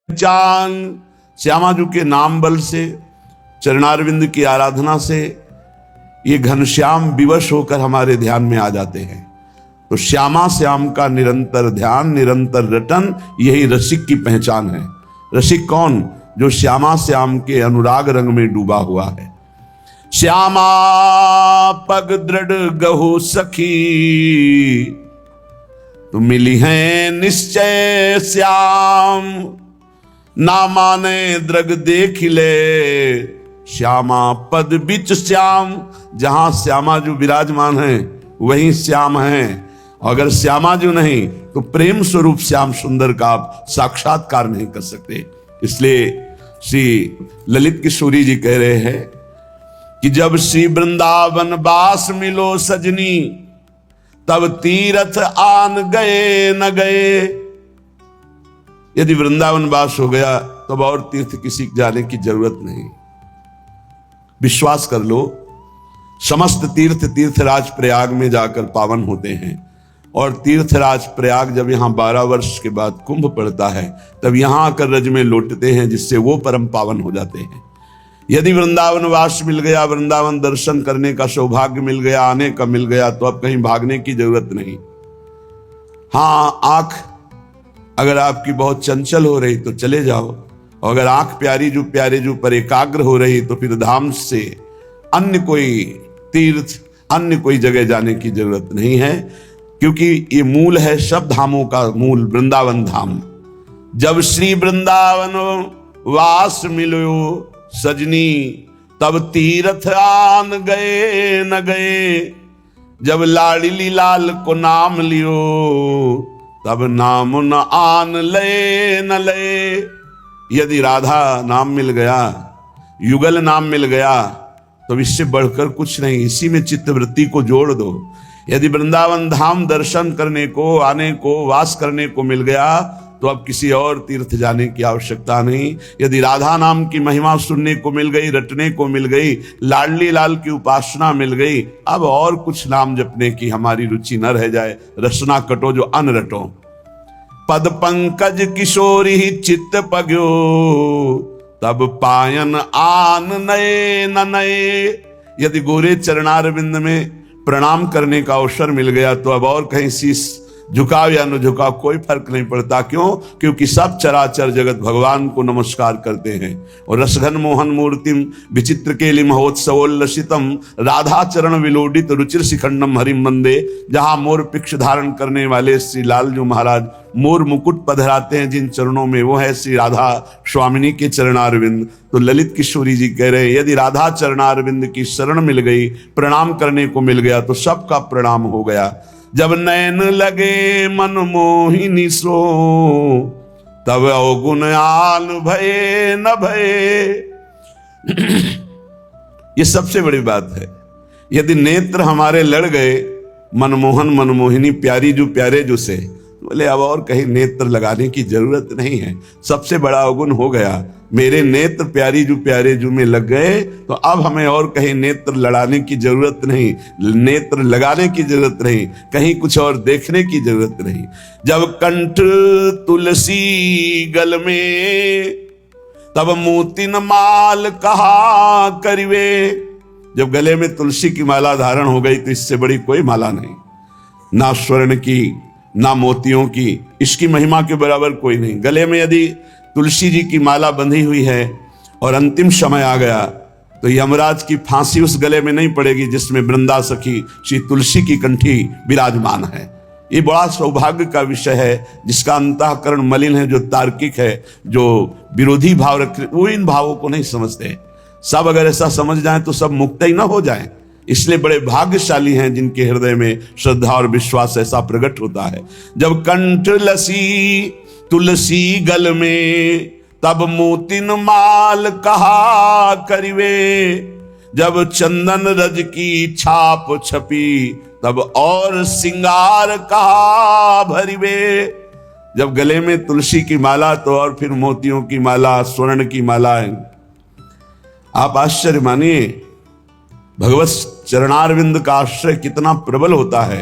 चांद श्यामा जी के नाम बल से, चरणारविंद की आराधना से ये घनश्याम विवश होकर हमारे ध्यान में आ जाते हैं। तो श्यामा श्याम का निरंतर ध्यान, निरंतर रटन, यही रसिक की पहचान है। रसिक कौन? जो श्यामा श्याम के अनुराग रंग में डूबा हुआ है। श्यामा पग दृढ़ गहु सखी, तो मिली है निश्चय श्याम, ना माने द्रग देख ले, श्यामा पद बिच श्याम। जहां श्यामा जो विराजमान है वहीं श्याम है। अगर श्यामा जो नहीं तो प्रेम स्वरूप श्याम सुंदर का आप साक्षात्कार नहीं कर सकते। इसलिए श्री ललित किशोरी जी कह रहे हैं कि जब श्री वृंदावन वास मिलो सजनी, तब तीर्थ आन गए न गए। यदि वृंदावन वास हो गया तब और तीर्थ किसी जाने की जरूरत नहीं। विश्वास कर लो, समस्त तीर्थ तीर्थराज प्रयाग में जाकर पावन होते हैं। और तीर्थराज प्रयाग जब यहां 12 वर्ष के बाद कुंभ पड़ता है, तब यहां आकर रज में लौटते हैं, जिससे वो परम पावन हो जाते हैं। यदि वृंदावन वास मिल गया, वृंदावन दर्शन करने का सौभाग्य मिल गया, आने का मिल गया, तो अब कहीं भागने की जरूरत नहीं। हाँ, आंख अगर आपकी बहुत चंचल हो रही तो चले जाओ, और अगर आंख प्यारी जो प्यारे जो पर एकाग्र हो रही तो फिर धाम से अन्य कोई तीर्थ, अन्य कोई जगह जाने की जरूरत नहीं है, क्योंकि ये मूल है सब धामों का मूल, वृंदावन धाम। जब श्री वृंदावन वास मिलो सजनी, तब तीर्थ आन गए न गए। जब लाडली लाल को नाम लियो, तब नाम न आन ले न ले। यदि राधा नाम मिल गया, युगल नाम मिल गया, तो इससे बढ़कर कुछ नहीं। इसी में चित्तवृत्ति को जोड़ दो। यदि वृंदावन धाम दर्शन करने को, आने को, वास करने को मिल गया, तो अब किसी और तीर्थ जाने की आवश्यकता नहीं। यदि राधा नाम की महिमा सुनने को मिल गई, रटने को मिल गई, लाडली लाल की उपासना मिल गई, अब और कुछ नाम जपने की हमारी रुचि न रह जाए। रसना कटो जो अन रटो। पद पंकज किशोरी चित्त पग्यो, तब पायन आन नए न नए। यदि गोरे चरणारविंद में प्रणाम करने का अवसर मिल गया, तो अब और कहीं शीश झुकाव या न झुकाव कोई फर्क नहीं पड़ता। क्यों? क्योंकि सब चराचर जगत भगवान को नमस्कार करते हैं। और रसघन मोहन मूर्तिम विचित्र केलि महोत्सवोल्लसितम, राधा चरण विलोडित रुचिर शिखंडम हरिम वंदे। जहां मोर पिक्ष धारण करने वाले श्री लालजू महाराज मोर मुकुट पधराते हैं जिन चरणों में, वो है श्री राधा स्वामिनी के चरणारविंद। तो ललित किशोरी जी कह रहे हैं, यदि राधा चरणारविंद की शरण मिल गई, प्रणाम करने को मिल गया, तो सबका प्रणाम हो गया। जब नैन लगे मन मोहिनी सो, तब अवगुण आन भये न भये। ये सबसे बड़ी बात है। यदि नेत्र हमारे लड़ गए, मनमोहन मनमोहिनी प्यारी जो प्यारे जो से, बोले अब और कहीं नेत्र लगाने की जरूरत नहीं है। सबसे बड़ा अवगुण हो गया। मेरे नेत्र प्यारी जो प्यारे जो में लग गए, तो अब हमें और कहीं नेत्र लड़ाने की जरूरत नहीं, नेत्र लगाने की जरूरत नहीं, कहीं कुछ और देखने की जरूरत नहीं। जब कंठ तुलसी गल में, तब मोतिन माल कहा करिवे। जब गले में तुलसी की माला धारण हो गई, तो इससे बड़ी कोई माला नहीं, ना स्वर्ण की ना मोतियों की। इसकी महिमा के बराबर कोई नहीं। गले में यदि तुलसी जी की माला बंधी हुई है और अंतिम समय आ गया, तो यमराज की फांसी उस गले में नहीं पड़ेगी जिसमें वृंदा सखी श्री तुलसी की कंठी विराजमान है। ये बड़ा सौभाग्य का विषय है। जिसका अंतःकरण मलिन है, जो तार्किक है, जो विरोधी भाव रखते, वो इन भावों को नहीं समझते। सब अगर ऐसा समझ जाए तो सब मुक्त ही ना हो जाए। इसलिए बड़े भाग्यशाली हैं जिनके हृदय में श्रद्धा और विश्वास ऐसा प्रकट होता है। जब कंठ लसी तुलसी गल में, तब मोतिन माल कहा करिवे। जब चंदन रज की छाप छपी, तब और सिंगार कहा भरिवे। जब गले में तुलसी की माला, तो और फिर मोतियों की माला, स्वर्ण की माला है। आप आश्चर्य मानिए, भगवत चरणारविंद का आश्रय कितना प्रबल होता है।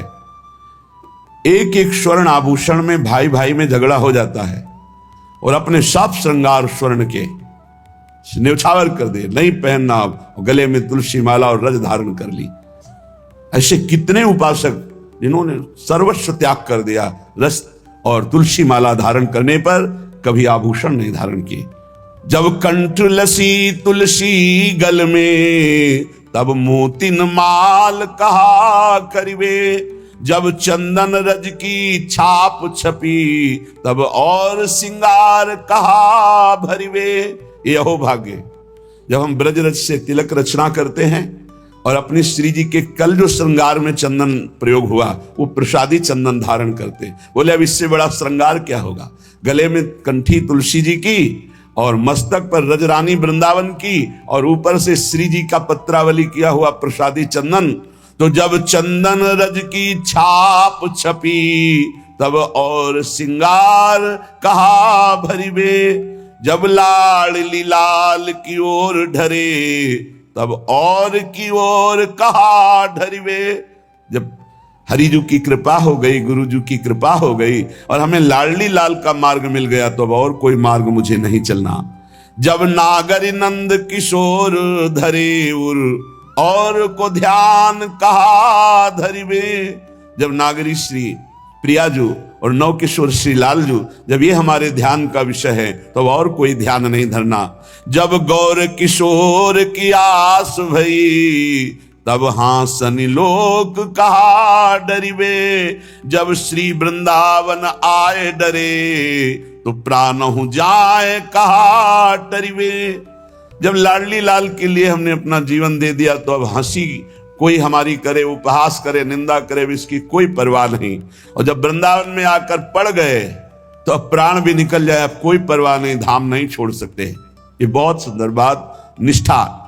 एक एक स्वर्ण आभूषण में भाई भाई में झगड़ा हो जाता है। और अपने सब श्रृंगार स्वर्ण के न्यौछावर कर दिए, नहीं पहनना, गले में तुलसी माला और रज धारण कर ली। ऐसे कितने उपासक जिन्होंने सर्वस्व त्याग कर दिया, रस और तुलसी माला धारण करने पर कभी आभूषण नहीं धारण किए। जब कंठ लसी तुलसी गल में, तब मोतिन माल कहा करिवे। जब चंदन रज की छाप छपी, तब और सिंगार कहा भरिवे। ये अहो भाग्य जब हम ब्रज रज से तिलक रचना करते हैं और अपनी श्री जी के कल जो श्रृंगार में चंदन प्रयोग हुआ वो प्रसादी चंदन धारण करते। बोले अब इससे बड़ा श्रृंगार क्या होगा। गले में कंठी तुलसी जी की और मस्तक पर रजरानी वृंदावन की और ऊपर से श्री जी का पत्रावली किया हुआ प्रसादी चंदन। तो जब चंदन रज की छाप छपी, तब और सिंगार कहा भरिवे। जब लाडली लाल की ओर ढरे, तब और की ओर कहा ढरिवे। जब हरिजू की कृपा हो गई, गुरुजू की कृपा हो गई और हमें लाडली लाल का मार्ग मिल गया, तो अब और कोई मार्ग मुझे नहीं चलना। जब नागर नंद किशोर धरे उर, और को ध्यान कहा धरिवे। जब नागरी श्री प्रियाजू और नव किशोर श्री लालजू जब ये हमारे ध्यान का विषय है, तो और कोई ध्यान नहीं धरना। जब गौर किशोर की आस भई, तब हासनि लोक कहा डरिवे। जब श्री वृंदावन आए डरे, तो प्राणहु जाए कहा डरिवे। जब लाडली लाल के लिए हमने अपना जीवन दे दिया, तो अब हंसी कोई हमारी करे, उपहास करे, निंदा करे, इसकी कोई परवाह नहीं। और जब वृंदावन में आकर पड़ गए, तो अब प्राण भी निकल जाए, अब कोई परवाह नहीं, धाम नहीं छोड़ सकते। ये बहुत सुंदर बात, निष्ठा।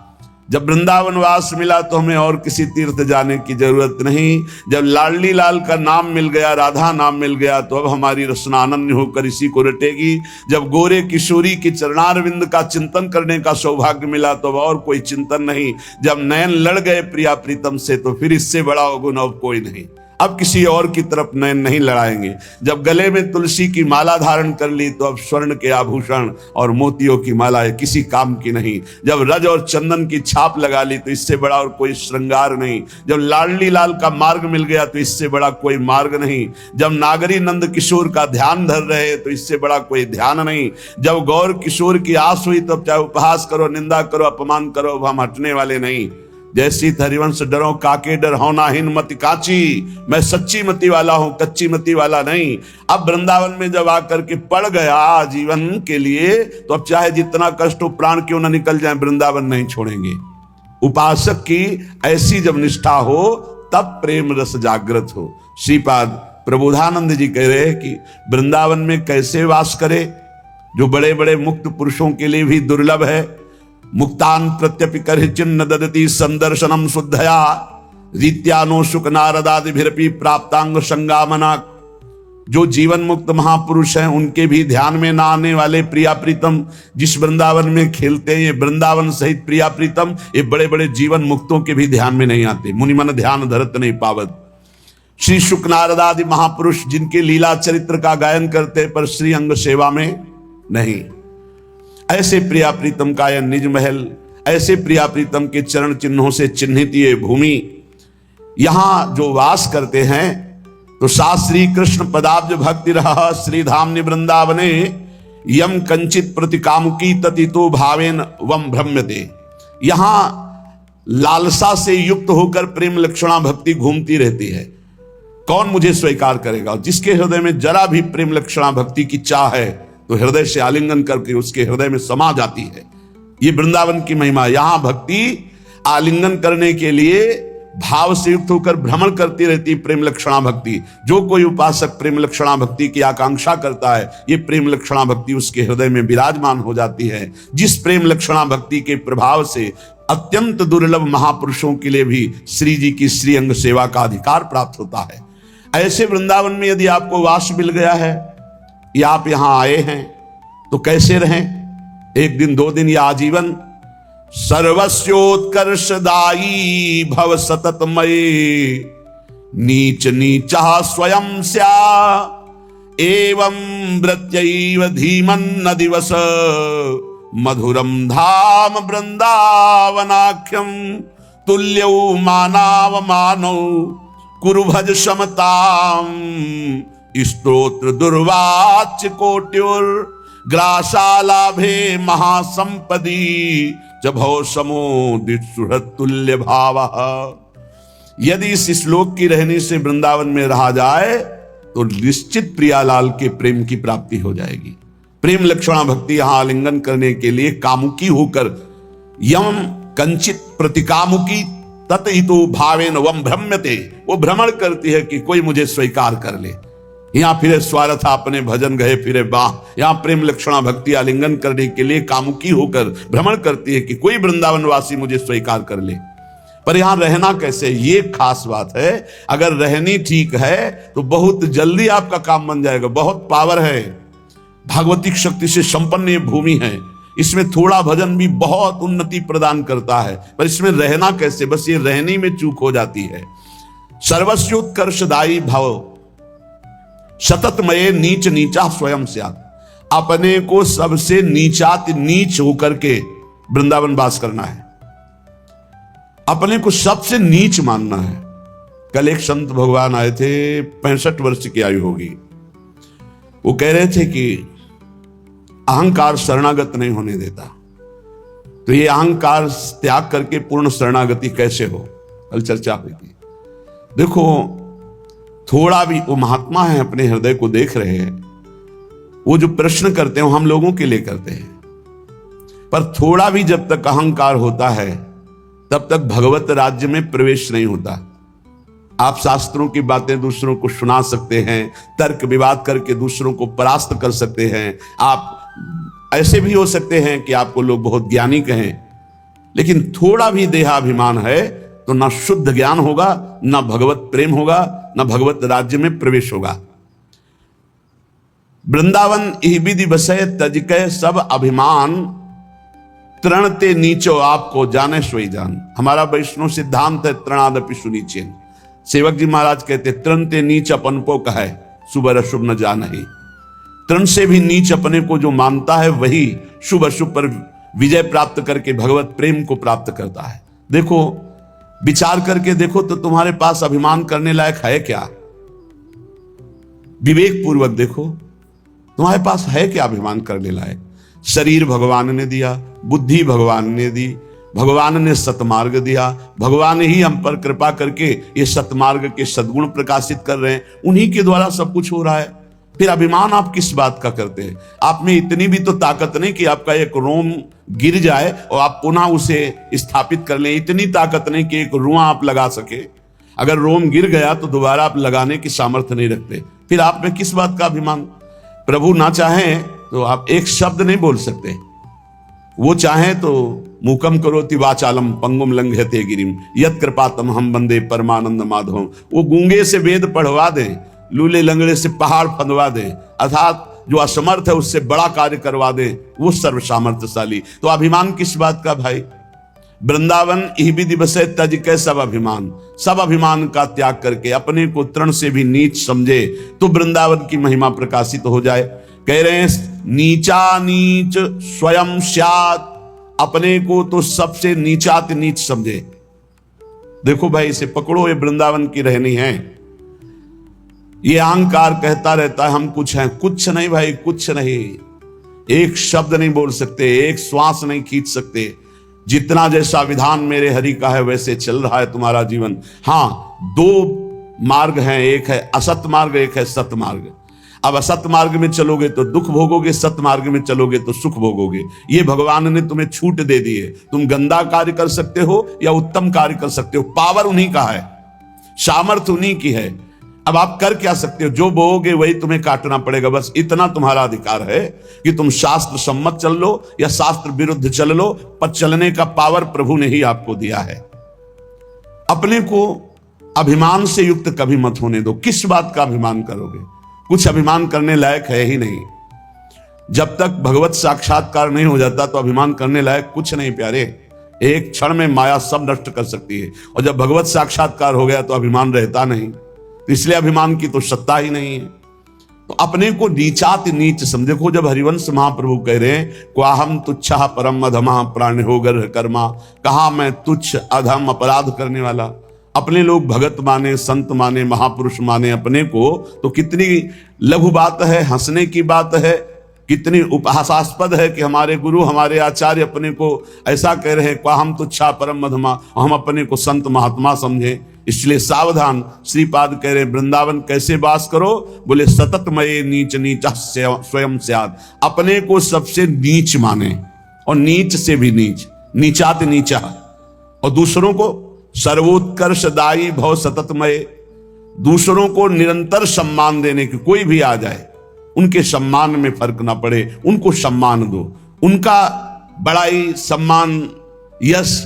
जब वृंदावन वास मिला तो हमें और किसी तीर्थ जाने की जरूरत नहीं। जब लाडली लाल का नाम मिल गया, राधा नाम मिल गया, तो अब हमारी रसना अनन्य होकर इसी को रटेगी। जब गोरे किशोरी की चरणारविंद का चिंतन करने का सौभाग्य मिला, तो अब और कोई चिंतन नहीं। जब नयन लड़ गए प्रिया प्रीतम से, तो फिर इससे बड़ा अवगुण अब कोई नहीं। अब किसी और की तरफ नयन नहीं लड़ाएंगे। जब गले में तुलसी की माला धारण कर ली, तो अब स्वर्ण के आभूषण और मोतियों की माला किसी काम की नहीं। जब रज और चंदन की छाप लगा ली, तो इससे बड़ा और कोई श्रृंगार नहीं। जब लाडली लाल का मार्ग मिल गया, तो इससे बड़ा कोई मार्ग नहीं। जब नागरी नंद किशोर का ध्यान धर रहे, तो इससे बड़ा कोई ध्यान नहीं। जब गौर किशोर की आस हुई, तो चाहे उपहास करो, निंदा करो, अपमान करो, हम हटने वाले नहीं। जैसी हरिवंश डरो काके डर होनाहीन मति काची। मैं सच्ची मति वाला हूं, कच्ची मति वाला नहीं। अब वृंदावन में जब आकर के पड़ गया जीवन के लिए, तो अब चाहे जितना कष्ट हो, प्राण क्यों ना निकल जाए, वृंदावन नहीं छोड़ेंगे। उपासक की ऐसी जब निष्ठा हो, तब प्रेम रस जागृत हो। श्रीपाद प्रबोधानंद जी कह रहे हैं कि वृंदावन में कैसे वास करे, जो बड़े बड़े मुक्त पुरुषों के लिए भी दुर्लभ है। मुक्तान प्रत्यपि करहि चिन्ह ददति संदर्शनम शुद्धया, रीत्यानो शुक नारदादिभिरपि प्राप्तांग संगामना। जो जीवन मुक्त महापुरुष हैं, उनके भी ध्यान में ना आने वाले प्रिया प्रीतम जिस वृंदावन में खेलते हैं, ये वृंदावन सहित प्रिया प्रीतम, ये बड़े बड़े जीवन मुक्तों के भी ध्यान में नहीं आते। मुनिमन ध्यान धरत नहीं पावत। श्री शुक नारदादि महापुरुष जिनके लीला चरित्र का गायन करते, पर श्री अंग सेवा में नहीं। ऐसे प्रिया प्रीतम का यह निज महल, ऐसे प्रिया प्रीतम के चरण चिन्हों से चिन्हित ये भूमि, यहां जो वास करते हैं, तो सा श्री कृष्ण पदाब्ज भक्ति रहा श्रीधाम वृंदावने, यम कंचित प्रतिकामुकी ततितो भावेन वम भ्रम्यते। यहां लालसा से युक्त होकर प्रेम लक्षणा भक्ति घूमती रहती है। कौन मुझे स्वीकार करेगा? जिसके हृदय में जरा भी प्रेम लक्षणा भक्ति की चाह है, तो हृदय से आलिंगन करके उसके हृदय में समा जाती है। ये वृंदावन की महिमा। यहां भक्ति आलिंगन करने के लिए भाव से युक्त होकर भ्रमण करती रहती प्रेम लक्षणा भक्ति। जो कोई उपासक प्रेम लक्षणा भक्ति की आकांक्षा करता है, ये प्रेम लक्षणा भक्ति उसके हृदय में विराजमान हो जाती है। जिस प्रेम लक्षणा भक्ति के प्रभाव से अत्यंत दुर्लभ महापुरुषों के लिए भी श्री जी की श्री अंग सेवा का अधिकार प्राप्त होता है। ऐसे वृंदावन में यदि आपको वास मिल गया है, या आप यहां आए हैं, तो कैसे रहें? एक दिन, 2 दिन या आजीवन? सर्वस्योत्कर्षदायी भव सततमयी, नीच नीचा स्वयं स्या, एवं व्रत्यैव धीमन्न दिवस मधुरम धाम वृंदावनाख्यम तुल्यौ मानव मानौ कुरुभज समताम स्तोत्र दुर्वाच्य कोट्युर ग्रासालाभे महासंपदी जभो समोदित सुहृद तुल्य भाव। यदि इस श्लोक की रहने से वृंदावन में रहा जाए तो निश्चित प्रियालाल के प्रेम की प्राप्ति हो जाएगी। प्रेम लक्षणा भक्ति यहां आलिंगन करने के लिए कामुकी होकर यम कंचित प्रतिकामुकी ततहितो भावेन वम भ्रम्यते, वो भ्रमण करती है कि कोई मुझे स्वीकार कर ले। यहां फिरे स्वार्थ अपने भजन गए फिरे बाह। यहां प्रेम लक्षणा भक्ति आलिंगन करने के लिए कामुकी होकर भ्रमण करती है कि कोई वृंदावन वासी मुझे स्वीकार कर ले। पर यहां रहना कैसे, ये खास बात है। अगर रहनी ठीक है तो बहुत जल्दी आपका काम बन जाएगा। बहुत पावर है, भागवतिक शक्ति से संपन्न ये भूमि है। इसमें थोड़ा भजन भी बहुत उन्नति प्रदान करता है। पर इसमें रहना कैसे, बस ये रहने में चूक हो जाती है। सर्वस्योत्कर्षदायी भव सततमय नीच नीचा स्वयं स्यात्। अपने को सबसे नीचात नीच होकर के वृंदावन वास करना है, अपने को सबसे नीच मानना है। कल एक संत भगवान आए थे, 65 वर्ष की आयु होगी। वो कह रहे थे कि अहंकार शरणागत नहीं होने देता, तो ये अहंकार त्याग करके पूर्ण शरणागति कैसे हो, कल चर्चा हुई थी। देखो थोड़ा भी, वो महात्मा है, अपने हृदय को देख रहे हैं। वो जो प्रश्न करते हैं हम लोगों के लिए करते हैं, पर थोड़ा भी जब तक अहंकार होता है तब तक भगवत राज्य में प्रवेश नहीं होता। आप शास्त्रों की बातें दूसरों को सुना सकते हैं, तर्क विवाद करके दूसरों को परास्त कर सकते हैं। आप ऐसे भी हो सकते हैं कि आपको लोग बहुत ज्ञानी कहें, लेकिन थोड़ा भी देहाभिमान है तो ना शुद्ध ज्ञान होगा, ना भगवत प्रेम होगा, ना भगवत राज्य में प्रवेश होगा। वृंदावन इह विधि बसय तजकै सब अभिमान तृणते नीचो आपको जाने सोई जान। हमारा वैष्णव सिद्धांत है तृणादपि सुनीचेन। सेवक जी महाराज कहते तृणते नीच अपन को कहे शुभ अशुभ न जान ही। तृण से भी नीच अपने को जो मानता है वही शुभ अशुभ पर विजय प्राप्त करके भगवत प्रेम को प्राप्त करता है। देखो विचार करके देखो तो तुम्हारे पास अभिमान करने लायक है क्या? विवेक पूर्वक देखो तुम्हारे पास है क्या अभिमान करने लायक? शरीर भगवान ने दिया, बुद्धि भगवान ने दी, भगवान ने सतमार्ग दिया, भगवान ही हम पर कृपा करके ये सतमार्ग के सद्गुण प्रकाशित कर रहे हैं, उन्हीं के द्वारा सब कुछ हो रहा है। फिर अभिमान आप किस बात का करते हैं? आप में इतनी भी तो ताकत नहीं कि आपका एक रोम गिर जाए और आप पुनः उसे स्थापित कर लें। इतनी ताकत नहीं कि एक रुआ आप लगा सके। अगर रोम गिर गया तो दोबारा आप लगाने की सामर्थ्य नहीं रखते। फिर आप में किस बात का अभिमान? प्रभु ना चाहें तो आप एक शब्द नहीं बोल सकते। वो चाहें तो मूकम करोति वाचालम पंगुम लंघयते गिरिम यत् कृपातम हम वंदे परमानंद माधवम। वो गूंगे से वेद पढ़वा दें, लूले लंगड़े से पहाड़ फंदवा दें, अर्थात जो असमर्थ है उससे बड़ा कार्य करवा दें, वो सर्व सामर्थ्यशाली। तो अभिमान किस बात का भाई? वृंदावन इह विधि बसय तज के सब अभिमान का त्याग करके अपने को तृण से भी नीच समझे तो वृंदावन की महिमा प्रकाशित हो जाए। कह रहे हैं नीचा नीच स्वयं स्यात्, अपने को तो सबसे नीचात नीच समझे। देखो भाई इसे पकड़ो, ये वृंदावन की रहनी है। ये अहंकार कहता रहता है हम कुछ हैं, कुछ नहीं भाई, कुछ नहीं। एक शब्द नहीं बोल सकते, एक श्वास नहीं खींच सकते। जितना जैसा विधान मेरे हरि का है वैसे चल रहा है तुम्हारा जीवन। हाँ, दो मार्ग हैं, एक है असत मार्ग, एक है सत मार्ग। अब असत मार्ग में चलोगे तो दुख भोगोगे, सत मार्ग में चलोगे तो सुख भोगोगे। ये भगवान ने तुम्हें छूट दे दी है। तुम गंदा कार्य कर सकते हो या उत्तम कार्य कर सकते हो, पावर उन्हीं का है, सामर्थ्य उन्हीं की है। अब आप कर क्या सकते हो? जो बोओगे वही तुम्हें काटना पड़ेगा। बस इतना तुम्हारा अधिकार है कि तुम शास्त्र सम्मत चल लो या शास्त्र विरुद्ध चल लो, पर चलने का पावर प्रभु ने ही आपको दिया है। अपने को अभिमान से युक्त कभी मत होने दो। किस बात का अभिमान करोगे? कुछ अभिमान करने लायक है ही नहीं। जब तक भगवत साक्षात्कार नहीं हो जाता तो अभिमान करने लायक कुछ नहीं प्यारे। एक क्षण में माया सब नष्ट कर सकती है, और जब भगवत साक्षात्कार हो गया तो अभिमान रहता नहीं। तो इसलिए अभिमान की तो सत्ता ही नहीं है। तो अपने को नीचाति नीच समझे। देखो जब हरिवंश महाप्रभु कह रहे हैं क्वाहम तुच्छा परम अधमा प्राण हो गर्भ कर्मा, कहा मैं तुच्छ अधम अपराध करने वाला। अपने लोग भगत माने, संत माने, महापुरुष माने अपने को, तो कितनी लघु बात है, हंसने की बात है, कितनी उपहासास्पद है कि हमारे गुरु हमारे आचार्य अपने को ऐसा कह रहे हैं क्वाहम तुच्छा परम अधमा, हम अपने को संत महात्मा समझे। इसलिए सावधान। श्रीपाद कह रहे वृंदावन कैसे वास करो, बोले सततमये नीच नीच स्वयं स्यात्, अपने को सबसे नीच माने और नीच से भी नीच, नीचात नीचा, और दूसरों को सर्वोत्कर्षदायी भव सततमय, दूसरों को निरंतर सम्मान देने की, कोई भी आ जाए उनके सम्मान में फर्क ना पड़े, उनको सम्मान दो, उनका बड़ाई सम्मान यश,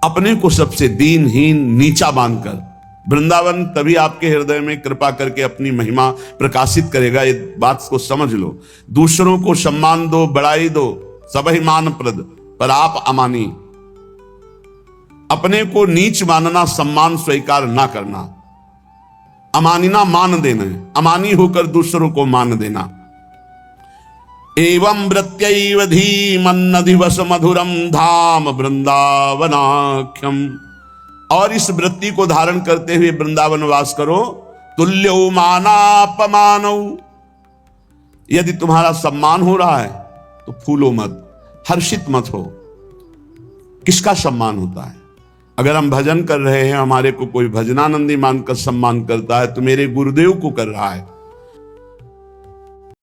अपने को सबसे दीनहीन नीचा मानकर। वृंदावन तभी आपके हृदय में कृपा करके अपनी महिमा प्रकाशित करेगा, ये बात को समझ लो। दूसरों को सम्मान दो, बड़ाई दो, सबहि मान प्रद, पर आप अमानी, अपने को नीच मानना, सम्मान स्वीकार ना करना, अमानिना मान देना, अमानी होकर दूसरों को मान देना। एवं वृत्यैव धीमन्नधिवस मधुरम धाम वृंदावनाख्यम, और इस वृत्ति को धारण करते हुए वृंदावन वास करो। तुल्यो मानापमानौ, यदि तुम्हारा सम्मान हो रहा है तो फूलो मत, हर्षित मत हो। किसका सम्मान होता है? अगर हम भजन कर रहे हैं, हमारे को कोई भजनानंदी मानकर सम्मान करता है तो मेरे गुरुदेव को कर रहा है।